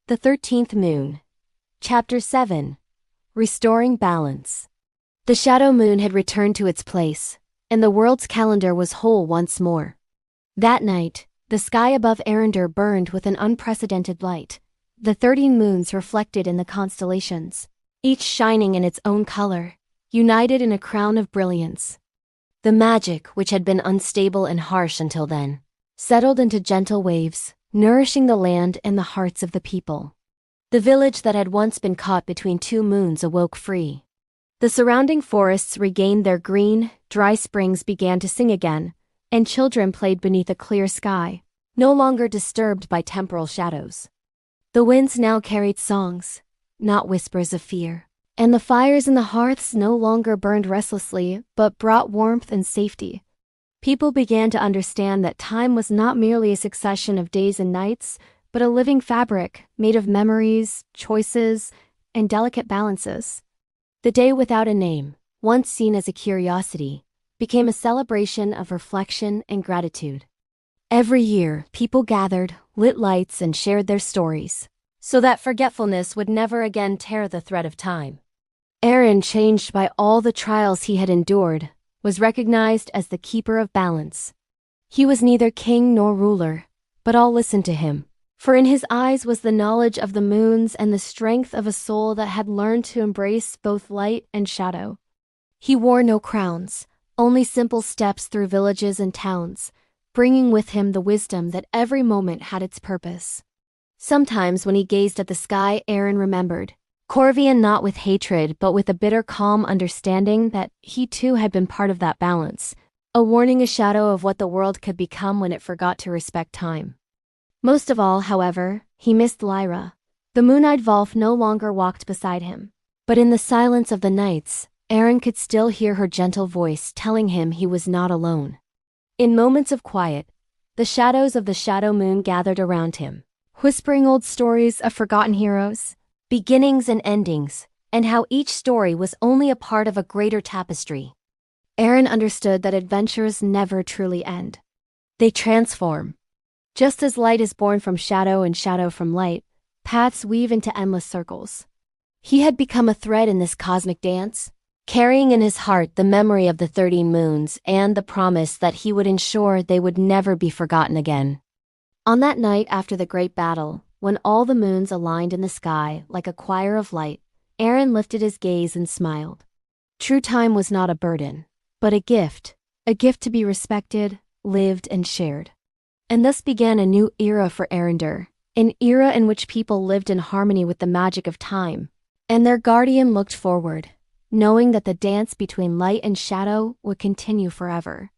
The 13th Moon. Chapter 7. Restoring Balance. The shadow moon had returned to its place, and the world's calendar was whole once more. That night, the sky above Arin burned with an unprecedented light, the 13 moons reflected in the constellations, each shining in its own color, united in a crown of brilliance. The magic, which had been unstable and harsh until then, settled into gentle waves, nourishing the land and the hearts of the people. The village that had once been caught between two moons awoke free. The surrounding forests regained their green, dry springs began to sing again, and children played beneath a clear sky, no longer disturbed by temporal shadows. The winds now carried songs, not whispers of fear, and the fires in the hearths no longer burned restlessly but brought warmth and safety. People began to understand that time was not merely a succession of days and nights, but a living fabric made of memories, choices, and delicate balances. The day without a name, once seen as a curiosity, became a celebration of reflection and gratitude. Every year, people gathered, lit lights, and shared their stories, so that forgetfulness would never again tear the thread of time. Arin, changed by all the trials he had endured, was recognized as the keeper of balance. He was neither king nor ruler, but all listened to him, for in his eyes was the knowledge of the moons and the strength of a soul that had learned to embrace both light and shadow. He wore no crowns, only simple steps through villages and towns, bringing with him the wisdom that every moment had its purpose. Sometimes when he gazed at the sky, Arin remembered, Corvian not with hatred but with a bitter calm understanding that he too had been part of that balance, a warning, a shadow of what the world could become when it forgot to respect time. Most of all, however, he missed Lyra. The moon-eyed Volf no longer walked beside him, but in the silence of the nights, Arin could still hear her gentle voice telling him he was not alone. In moments of quiet, the shadows of the shadow moon gathered around him, whispering old stories of forgotten heroes, beginnings and endings, and how each story was only a part of a greater tapestry. Arin understood that adventures never truly end. They transform. Just as light is born from shadow and shadow from light, paths weave into endless circles. He had become a thread in this cosmic dance, carrying in his heart the memory of the 13 moons and the promise that he would ensure they would never be forgotten again. On that night after the great battle, when all the moons aligned in the sky like a choir of light, Arin lifted his gaze and smiled. True time was not a burden, but a gift to be respected, lived, and shared. And thus began a new era for Arin, an era in which people lived in harmony with the magic of time, and their guardian looked forward, knowing that the dance between light and shadow would continue forever.